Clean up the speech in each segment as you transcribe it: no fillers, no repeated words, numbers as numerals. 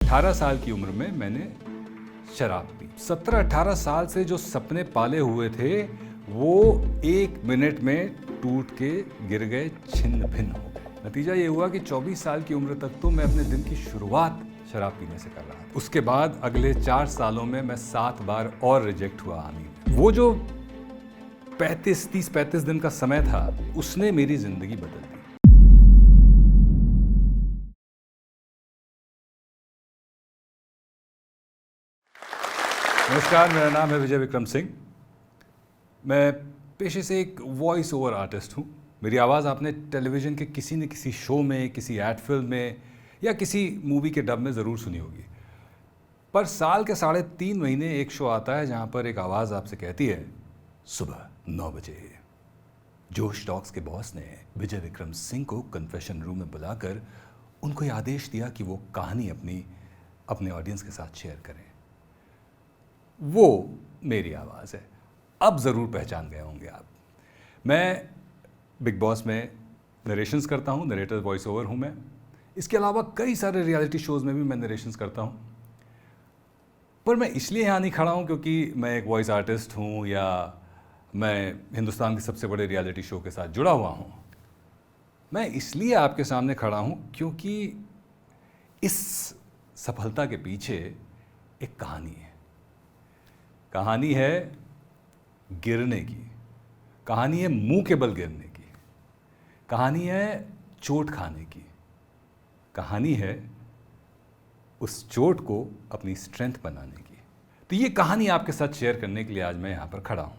18 साल की उम्र में मैंने शराब पी। 17-18 साल से जो सपने पाले हुए थे वो 1 मिनट में टूट के गिर गए, छिन्न भिन्न हो गए। नतीजा ये हुआ कि 24 साल की उम्र तक तो मैं अपने दिन की शुरुआत शराब पीने से कर रहा था। उसके बाद अगले 4 सालों में मैं 7 बार और रिजेक्ट हुआ आमी में। वो जो 30-35 दिन का समय था उसने मेरी जिंदगी बदल दी। नमस्कार, मेरा नाम है विजय विक्रम सिंह। मैं पेशे से एक वॉइस ओवर आर्टिस्ट हूँ। मेरी आवाज़ आपने टेलीविज़न के किसी न किसी शो में, किसी एड फिल्म में या किसी मूवी के डब में ज़रूर सुनी होगी। पर साल के 3.5 महीने एक शो आता है जहाँ पर एक आवाज़ आपसे कहती है सुबह 9 बजे। जोश टॉक्स के बॉस ने विजय विक्रम सिंह को कन्फेशन रूम में बुलाकर उनको ये आदेश दिया कि वो कहानी अपने ऑडियंस के साथ शेयर करें। वो मेरी आवाज़ है। अब ज़रूर पहचान गए होंगे आप। मैं बिग बॉस में नरेशंस करता हूँ, नरेटर वॉइस ओवर हूँ मैं। इसके अलावा कई सारे रियलिटी शोज़ में भी मैं नरेशंस करता हूँ। पर मैं इसलिए यहाँ नहीं खड़ा हूँ क्योंकि मैं एक वॉइस आर्टिस्ट हूँ या मैं हिंदुस्तान के सबसे बड़े रियलिटी शो के साथ जुड़ा हुआ हूँ। मैं इसलिए आपके सामने खड़ा हूँ क्योंकि इस सफलता के पीछे एक कहानी है। कहानी है गिरने की, कहानी है मुंह के बल गिरने की, कहानी है चोट खाने की, कहानी है उस चोट को अपनी स्ट्रेंथ बनाने की। तो ये कहानी आपके साथ शेयर करने के लिए आज मैं यहाँ पर खड़ा हूँ।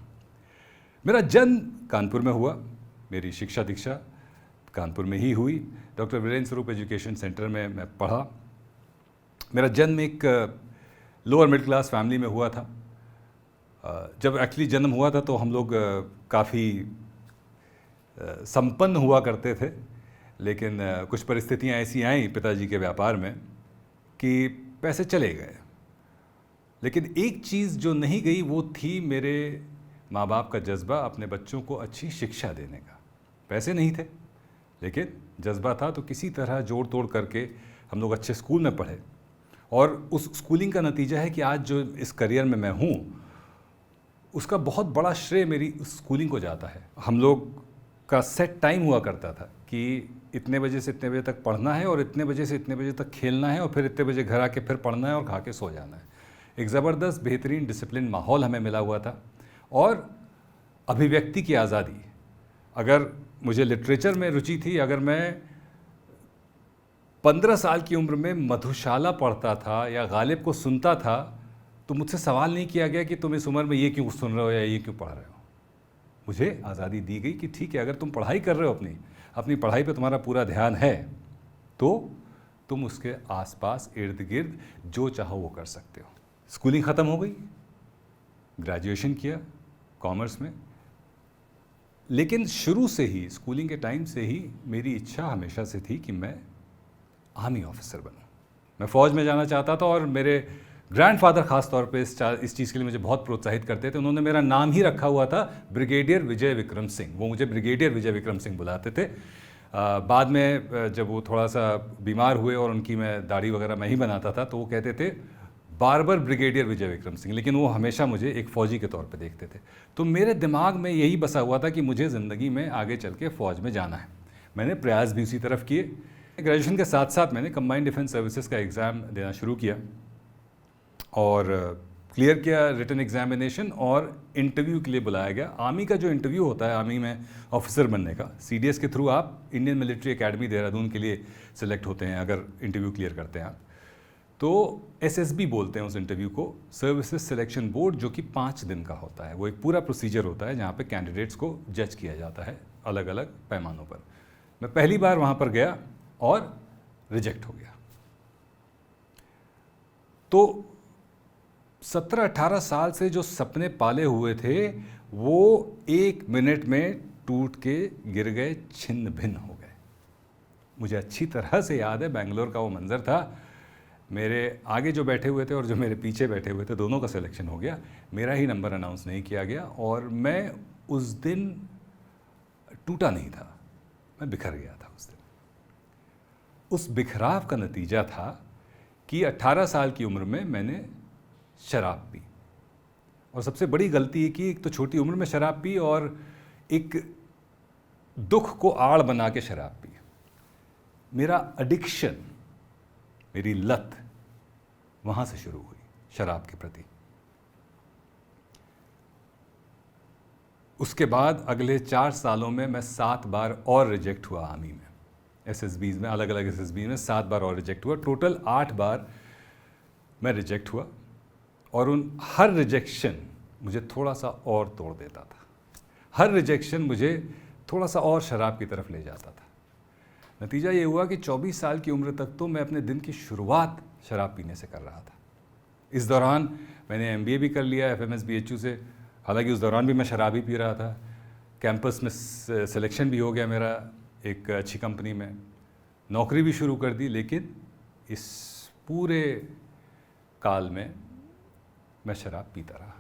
मेरा जन्म कानपुर में हुआ, मेरी शिक्षा दीक्षा कानपुर में ही हुई। डॉक्टर वीरेंद्र स्वरूप एजुकेशन सेंटर में मैं पढ़ा। मेरा जन्म एक लोअर मिडिल क्लास फैमिली में हुआ था। जब एक्चुअली जन्म हुआ था तो हम लोग काफ़ी संपन्न हुआ करते थे, लेकिन कुछ परिस्थितियां ऐसी आईं पिताजी के व्यापार में कि पैसे चले गए। लेकिन एक चीज़ जो नहीं गई वो थी मेरे माँ बाप का जज्बा अपने बच्चों को अच्छी शिक्षा देने का। पैसे नहीं थे लेकिन जज्बा था, तो किसी तरह जोड़ तोड़ करके हम लोग अच्छे स्कूल में पढ़े और उस स्कूलिंग का नतीजा है कि आज जो इस करियर में मैं हूँ उसका बहुत बड़ा श्रेय मेरी स्कूलिंग को जाता है। हम लोग का सेट टाइम हुआ करता था कि इतने बजे से इतने बजे तक पढ़ना है और इतने बजे से इतने बजे तक खेलना है और फिर इतने बजे घर आके फिर पढ़ना है और खा के सो जाना है। एक ज़बरदस्त बेहतरीन डिसिप्लिन माहौल हमें मिला हुआ था और अभिव्यक्ति की आज़ादी। अगर मुझे लिटरेचर में रुचि थी, अगर मैं 15 साल की उम्र में मधुशाला पढ़ता था या गालिब को सुनता था तो मुझसे सवाल नहीं किया गया कि तुम इस उम्र में ये क्यों सुन रहे हो या ये क्यों पढ़ रहे हो। मुझे आज़ादी दी गई कि ठीक है, अगर तुम पढ़ाई कर रहे हो, अपनी पढ़ाई पे तुम्हारा पूरा ध्यान है तो तुम उसके आसपास इर्द गिर्द जो चाहो वो कर सकते हो। स्कूलिंग ख़त्म हो गई, ग्रेजुएशन किया कॉमर्स में। लेकिन शुरू से ही, स्कूलिंग के टाइम से ही मेरी इच्छा हमेशा से थी कि मैं आर्मी ऑफिसर बनूं। मैं फ़ौज में जाना चाहता था और मेरे ग्रैंडफादर ख़ास तौर पे इस चीज़ के लिए मुझे बहुत प्रोत्साहित करते थे। उन्होंने मेरा नाम ही रखा हुआ था ब्रिगेडियर विजय विक्रम सिंह। वो मुझे ब्रिगेडियर विजय विक्रम सिंह बुलाते थे। बाद में जब वो थोड़ा सा बीमार हुए और उनकी मैं दाढ़ी वगैरह मैं ही बनाता था तो वो कहते थे बार ब्रिगेडियर विजय विक्रम सिंह, लेकिन वो हमेशा मुझे एक फ़ौजी के तौर पे देखते थे। तो मेरे दिमाग में यही बसा हुआ था कि मुझे ज़िंदगी में आगे चल के फ़ौज में जाना है। मैंने प्रयास भी उसी तरफ किए। ग्रेजुएशन के साथ साथ मैंने कंबाइंड डिफेंस सर्विसेज का एग्ज़ाम देना शुरू किया और क्लियर किया रिटन एग्जामिनेशन और इंटरव्यू के लिए बुलाया गया। आर्मी का जो इंटरव्यू होता है आर्मी में ऑफिसर बनने का, सीडीएस के थ्रू आप इंडियन मिलिट्री एकेडमी देहरादून के लिए सिलेक्ट होते हैं अगर इंटरव्यू क्लियर करते हैं आप। तो एसएसबी बोलते हैं उस इंटरव्यू को, सर्विसेज सिलेक्शन बोर्ड, जो कि 5 दिन का होता है। वो एक पूरा प्रोसीजर होता है जहाँ पे कैंडिडेट्स को जज किया जाता है अलग अलग पैमानों पर। मैं पहली बार वहाँ पर गया और रिजेक्ट हो गया। तो 17-18 साल से जो सपने पाले हुए थे वो 1 मिनट में टूट के गिर गए, छिन्न भिन्न हो गए। मुझे अच्छी तरह से याद है बेंगलोर का वो मंज़र था। मेरे आगे जो बैठे हुए थे और जो मेरे पीछे बैठे हुए थे दोनों का सिलेक्शन हो गया, मेरा ही नंबर अनाउंस नहीं किया गया और मैं उस दिन टूटा नहीं था, मैं बिखर गया था उस दिन। उस बिखराव का नतीजा था कि 18 साल की उम्र में मैंने शराब पी। और सबसे बड़ी गलती है कि एक तो छोटी उम्र में शराब पी और एक दुख को आड़ बना के शराब पी। मेरा एडिक्शन, मेरी लत वहाँ से शुरू हुई शराब के प्रति। उसके बाद अगले 4 सालों में मैं 7 बार और रिजेक्ट हुआ आर्मी में, एसएसबीज में, अलग अलग एसएसबी में 7 बार और रिजेक्ट हुआ। टोटल 8 बार मैं रिजेक्ट हुआ और उन हर रिजेक्शन मुझे थोड़ा सा और तोड़ देता था। हर रिजेक्शन मुझे थोड़ा सा और शराब की तरफ ले जाता था। नतीजा ये हुआ कि 24 साल की उम्र तक तो मैं अपने दिन की शुरुआत शराब पीने से कर रहा था। इस दौरान मैंने एमबीए भी कर लिया एफएमएस बीएचयू से, हालांकि उस दौरान भी मैं शराब ही पी रहा था। कैंपस में सिलेक्शन भी हो गया मेरा एक अच्छी कंपनी में, नौकरी भी शुरू कर दी, लेकिन इस पूरे काल में मैं शराब पीता रहा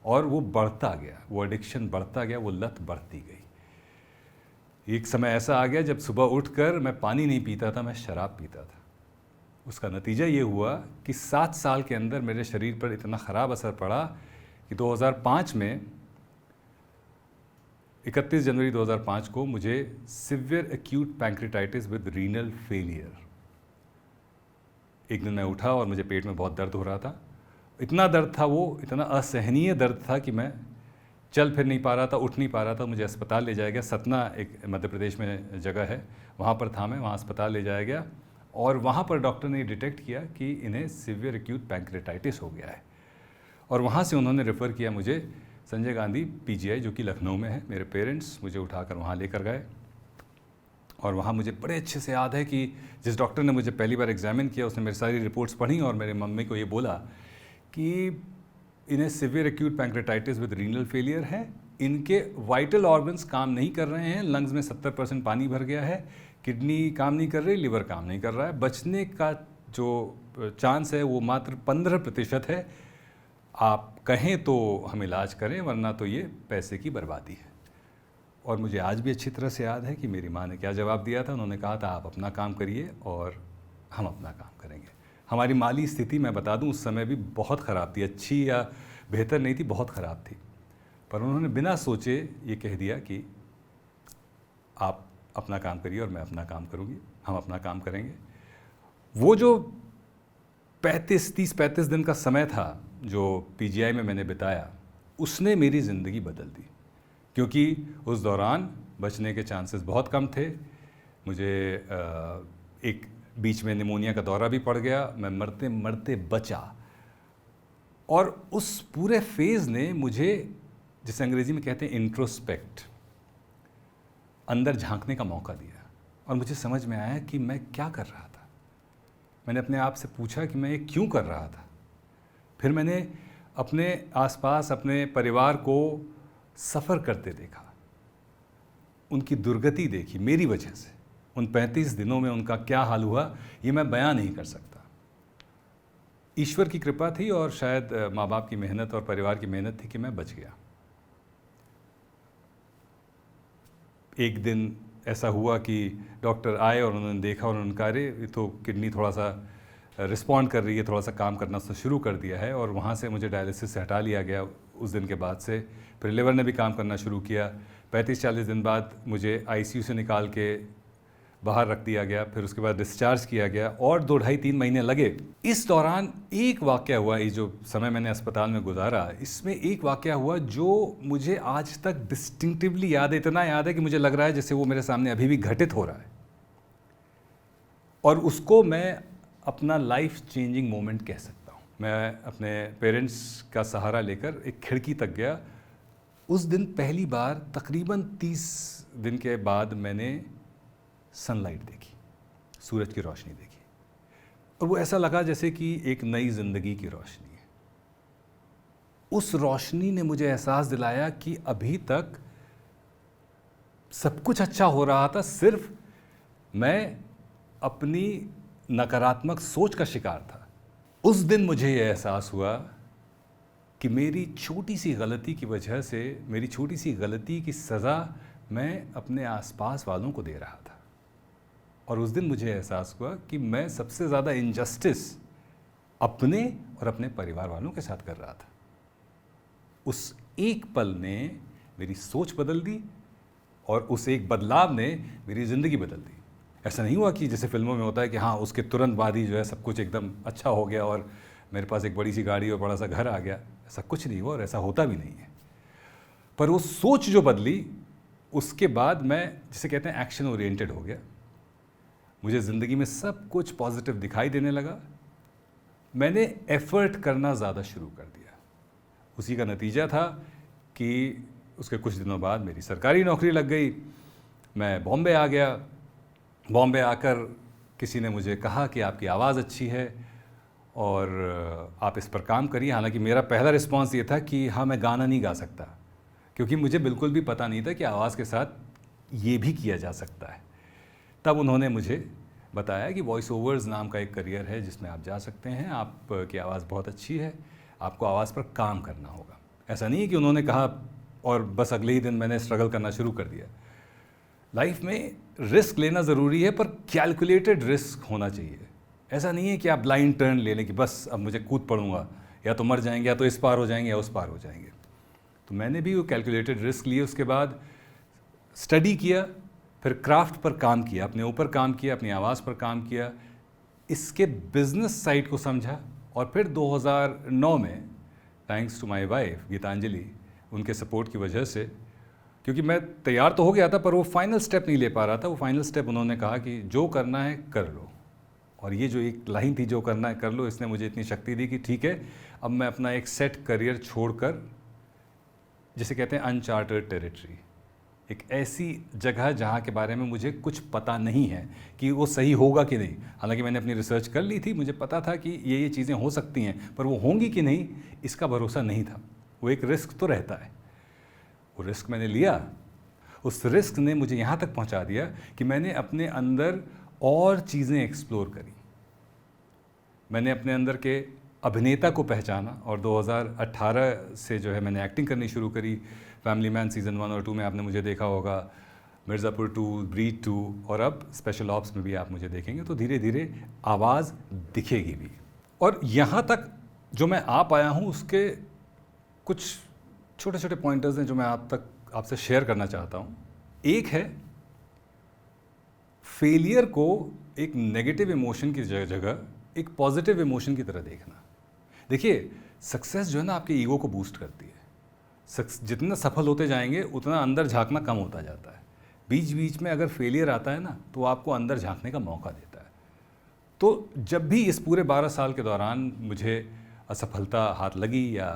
और वो बढ़ता गया, वो एडिक्शन बढ़ता गया, वो लत बढ़ती गई। एक समय ऐसा आ गया जब सुबह उठकर मैं पानी नहीं पीता था, मैं शराब पीता था। उसका नतीजा ये हुआ कि 7 साल के अंदर मेरे शरीर पर इतना ख़राब असर पड़ा कि 2005 में 31 जनवरी 2005 को मुझे severe acute pancreatitis with renal failure. एक दिन मैं उठा और मुझे पेट में बहुत दर्द हो रहा था। इतना दर्द था, वो इतना असहनीय दर्द था कि मैं चल फिर नहीं पा रहा था, उठ नहीं पा रहा था। मुझे अस्पताल ले जाया गया, सतना एक मध्य प्रदेश में जगह है, वहाँ पर था मैं, वहाँ अस्पताल ले जाया गया और वहाँ पर डॉक्टर ने डिटेक्ट किया कि इन्हें सिवियर एक्यूट पैंक्रेटाइटिस हो गया है। और वहाँ से उन्होंने रेफ़र किया मुझे संजय गांधी पीजीआई, जो कि लखनऊ में है। मेरे पेरेंट्स मुझे उठाकर वहाँ लेकर गए और वहाँ मुझे बड़े अच्छे से याद है कि जिस डॉक्टर ने मुझे पहली बार एग्जामिन किया उसने मेरी सारी रिपोर्ट्स पढ़ी और मेरी मम्मी को ये बोला कि इन्हें severe acute pancreatitis with renal failure है, इनके वाइटल ऑर्गन्स काम नहीं कर रहे हैं, लंग्स में 70% पानी भर गया है, किडनी काम नहीं कर रही, लिवर काम नहीं कर रहा है, बचने का जो चांस है वो मात्र 15% है। आप कहें तो हम इलाज करें, वरना तो ये पैसे की बर्बादी है। और मुझे आज भी अच्छी तरह से याद है कि मेरी माँ ने क्या जवाब दिया था। उन्होंने कहा था आप अपना काम करिए और हम अपना काम करेंगे। हमारी माली स्थिति मैं बता दूं उस समय भी बहुत ख़राब थी, अच्छी या बेहतर नहीं थी, बहुत ख़राब थी। पर उन्होंने बिना सोचे ये कह दिया कि आप अपना काम करिए और मैं अपना काम करूँगी, हम अपना काम करेंगे। वो जो 30-35 दिन का समय था जो पीजीआई में मैंने बिताया, उसने मेरी ज़िंदगी बदल दी, क्योंकि उस दौरान बचने के चांसेस बहुत कम थे। मुझे एक बीच में निमोनिया का दौरा भी पड़ गया, मैं मरते मरते बचा। और उस पूरे फेज़ ने मुझे, जिसे अंग्रेज़ी में कहते हैं इंट्रोस्पेक्ट, अंदर झांकने का मौका दिया और मुझे समझ में आया कि मैं क्या कर रहा था। मैंने अपने आप से पूछा कि मैं ये क्यों कर रहा था। फिर मैंने अपने आसपास अपने परिवार को सफ़र करते देखा, उनकी दुर्गति देखी मेरी वजह से। उन 35 दिनों में उनका क्या हाल हुआ ये मैं बयां नहीं कर सकता। ईश्वर की कृपा थी और शायद माँ बाप की मेहनत और परिवार की मेहनत थी कि मैं बच गया। एक दिन ऐसा हुआ कि डॉक्टर आए और उन्होंने देखा और उन्होंने कहा अरे तो किडनी थोड़ा सा रिस्पॉन्ड कर रही है, थोड़ा सा काम करना उसने शुरू कर दिया है। और वहाँ से मुझे डायलिसिस से हटा लिया गया उस दिन के बाद से। फिर लिवर ने भी काम करना शुरू किया। 35-40 दिन बाद मुझे आईसीयू से निकाल के बाहर रख दिया गया, फिर उसके बाद डिस्चार्ज किया गया और 2-2.5-3 महीने लगे। इस दौरान एक वाक़या हुआ, ये जो समय मैंने अस्पताल में गुजारा, इसमें एक वाक़या हुआ जो मुझे आज तक डिस्टिंक्टिवली याद है। इतना याद है कि मुझे लग रहा है जैसे वो मेरे सामने अभी भी घटित हो रहा है, और उसको मैं अपना लाइफ चेंजिंग मोमेंट कह सकता हूँ। मैं अपने पेरेंट्स का सहारा लेकर एक खिड़की तक गया। उस दिन पहली बार तकरीबन 30 दिन के बाद मैंने सनलाइट देखी, सूरज की रोशनी देखी, और वो ऐसा लगा जैसे कि एक नई ज़िंदगी की रोशनी है। उस रोशनी ने मुझे एहसास दिलाया कि अभी तक सब कुछ अच्छा हो रहा था, सिर्फ मैं अपनी नकारात्मक सोच का शिकार था। उस दिन मुझे यह एहसास हुआ कि मेरी छोटी सी गलती की वजह से, मेरी छोटी सी गलती की सज़ा मैं अपने आसपास वालों को दे रहा था। और उस दिन मुझे एहसास हुआ कि मैं सबसे ज़्यादा इनजस्टिस अपने और अपने परिवार वालों के साथ कर रहा था। उस एक पल ने मेरी सोच बदल दी और उस एक बदलाव ने मेरी ज़िंदगी बदल दी। ऐसा नहीं हुआ कि जैसे फिल्मों में होता है कि हाँ उसके तुरंत बाद ही जो है सब कुछ एकदम अच्छा हो गया और मेरे पास एक बड़ी सी गाड़ी और बड़ा सा घर आ गया। ऐसा कुछ नहीं हुआ और ऐसा होता भी नहीं है। पर वो सोच जो बदली, उसके बाद मैं जिसे कहते हैं एक्शन ओरिएंटेड हो गया। मुझे ज़िंदगी में सब कुछ पॉजिटिव दिखाई देने लगा। मैंने एफ़र्ट करना ज़्यादा शुरू कर दिया। उसी का नतीजा था कि उसके कुछ दिनों बाद मेरी सरकारी नौकरी लग गई। मैं बॉम्बे आ गया। बॉम्बे आकर किसी ने मुझे कहा कि आपकी आवाज़ अच्छी है और आप इस पर काम करिए। हालांकि मेरा पहला रिस्पांस ये था कि हाँ, मैं गाना नहीं गा सकता, क्योंकि मुझे बिल्कुल भी पता नहीं था कि आवाज़ के साथ ये भी किया जा सकता है। तब उन्होंने मुझे बताया कि वॉइस ओवर्स नाम का एक करियर है जिसमें आप जा सकते हैं, आपकी आवाज़ बहुत अच्छी है, आपको आवाज़ पर काम करना होगा। ऐसा नहीं है कि उन्होंने कहा और बस अगले ही दिन मैंने स्ट्रगल करना शुरू कर दिया। लाइफ में रिस्क लेना ज़रूरी है, पर कैलकुलेटेड रिस्क होना चाहिए। ऐसा नहीं है कि आप ब्लाइंड टर्न ले लें कि बस अब मुझे कूद पड़ूंगा, या तो मर जाएंगे, या तो इस पार हो जाएंगे, या उस पार हो जाएंगे। तो मैंने भी वो कैलकुलेटेड रिस्क लिए। उसके बाद स्टडी किया, फिर क्राफ्ट पर काम किया, अपने ऊपर काम किया, अपनी आवाज़ पर काम किया, इसके बिजनेस साइड को समझा। और फिर 2009 में thanks to my wife Geetanjali, उनके सपोर्ट की वजह से, क्योंकि मैं तैयार तो हो गया था पर वो फाइनल स्टेप नहीं ले पा रहा था। वो फाइनल स्टेप उन्होंने कहा कि जो करना है कर लो। और ये जो एक लाइन थी, जो करना है कर लो, इसने मुझे इतनी शक्ति दी कि ठीक है, अब मैं अपना एक सेट करियर छोड़कर, जिसे कहते हैं अनचार्टर्ड टेरिटरी, एक ऐसी जगह जहाँ के बारे में मुझे कुछ पता नहीं है कि वो सही होगा कि नहीं। हालांकि मैंने अपनी रिसर्च कर ली थी, मुझे पता था कि ये चीज़ें हो सकती हैं, पर वो होंगी कि नहीं इसका भरोसा नहीं था। वो एक रिस्क तो रहता है। वो रिस्क मैंने लिया। उस रिस्क ने मुझे यहाँ तक पहुँचा दिया कि मैंने अपने अंदर और चीज़ें एक्सप्लोर करी। मैंने अपने अंदर के अभिनेता को पहचाना और 2018 से जो है मैंने एक्टिंग करनी शुरू करी। फैमिली मैन सीज़न 1 और 2 में आपने मुझे देखा होगा, मिर्ज़ापुर 2, ब्रीड 2, और अब स्पेशल ऑप्स में भी आप मुझे देखेंगे। तो धीरे धीरे आवाज़ दिखेगी भी। और यहाँ तक जो मैं आ पाया हूँ, उसके कुछ छोटे छोटे पॉइंटर्स हैं जो मैं आपसे शेयर करना चाहता हूँ। एक है, फेलियर को एक नेगेटिव इमोशन की जगह एक पॉजिटिव इमोशन की तरह देखना। देखिए, सक्सेस जो है ना, आपके ईगो को बूस्ट करती है। जितना सफल होते जाएंगे उतना अंदर झांकना कम होता जाता है। बीच बीच में अगर फेलियर आता है ना, तो आपको अंदर झांकने का मौका देता है। तो जब भी इस पूरे 12 साल के दौरान मुझे असफलता हाथ लगी या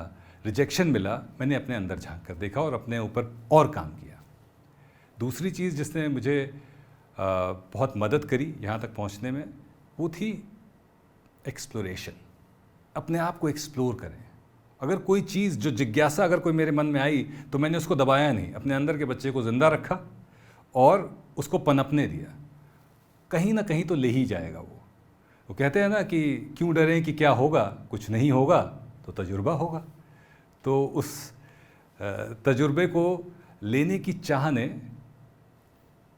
रिजेक्शन मिला, मैंने अपने अंदर झांक कर देखा और अपने ऊपर और काम किया। दूसरी चीज़ जिसने मुझे बहुत मदद करी यहाँ तक पहुँचने में, वो थी एक्सप्लोरेशन। अपने आप को एक्सप्लोर करें। अगर कोई चीज़, जो जिज्ञासा अगर कोई मेरे मन में आई, तो मैंने उसको दबाया नहीं, अपने अंदर के बच्चे को ज़िंदा रखा और उसको पनपने दिया। कहीं ना कहीं तो ले ही जाएगा वो कहते हैं ना कि क्यों डरें कि क्या होगा, कुछ नहीं होगा तो तजुर्बा होगा। तो उस तजुर्बे को लेने की चाह ने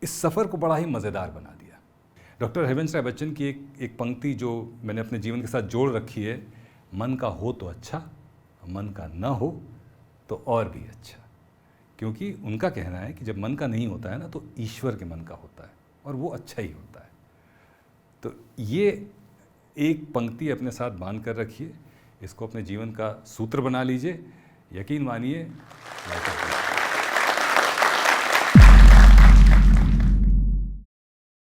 इस सफ़र को बड़ा ही मज़ेदार बना दिया। डॉक्टर हरिवंश राय बच्चन की एक पंक्ति जो मैंने अपने जीवन के साथ जोड़ रखी है, मन का हो तो अच्छा, मन का न हो तो और भी अच्छा। क्योंकि उनका कहना है कि जब मन का नहीं होता है ना, तो ईश्वर के मन का होता है और वो अच्छा ही होता है। तो ये एक पंक्ति अपने साथ बांध कर रखिए, इसको अपने जीवन का सूत्र बना लीजिए। यकीन मानिए,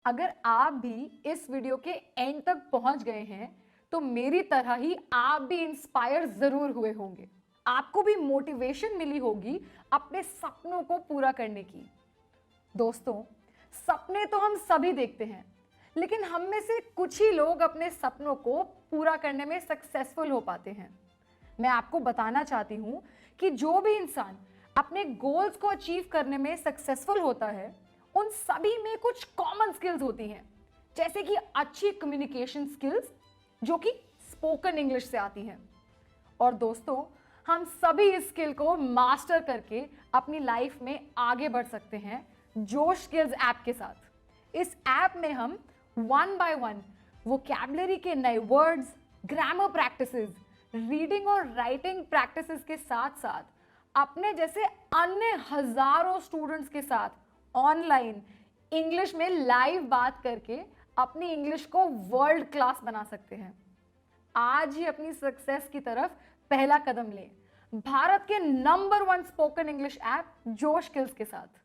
अगर आप भी इस वीडियो के एंड तक पहुंच गए हैं तो मेरी तरह ही आप भी इंस्पायर जरूर हुए होंगे। आपको भी मोटिवेशन मिली होगी अपने सपनों को पूरा करने की। दोस्तों, सपने तो हम सभी देखते हैं, लेकिन हम में से कुछ ही लोग अपने सपनों को पूरा करने में सक्सेसफुल हो पाते हैं। मैं आपको बताना चाहती हूं कि जो भी इंसान अपने गोल्स को अचीव करने में सक्सेसफुल होता है, उन सभी में कुछ कॉमन स्किल्स होती हैं, जैसे कि अच्छी कम्युनिकेशन स्किल्स, जो कि स्पोकन इंग्लिश से आती हैं। और दोस्तों, हम सभी इस स्किल को मास्टर करके अपनी लाइफ में आगे बढ़ सकते हैं जोश स्किल्स ऐप के साथ। इस ऐप में हम 1 by 1 वोकैबुलरी के नए वर्ड्स, ग्रामर प्रैक्टिसेस, रीडिंग और राइटिंग प्रैक्टिसेस के साथ साथ अपने जैसे अन्य हजारों स्टूडेंट्स के साथ ऑनलाइन इंग्लिश में लाइव बात करके अपनी इंग्लिश को वर्ल्ड क्लास बना सकते हैं। आज ही अपनी सक्सेस की तरफ पहला कदम लें भारत के नंबर 1 स्पोकन इंग्लिश ऐप जोश स्किल्स के साथ।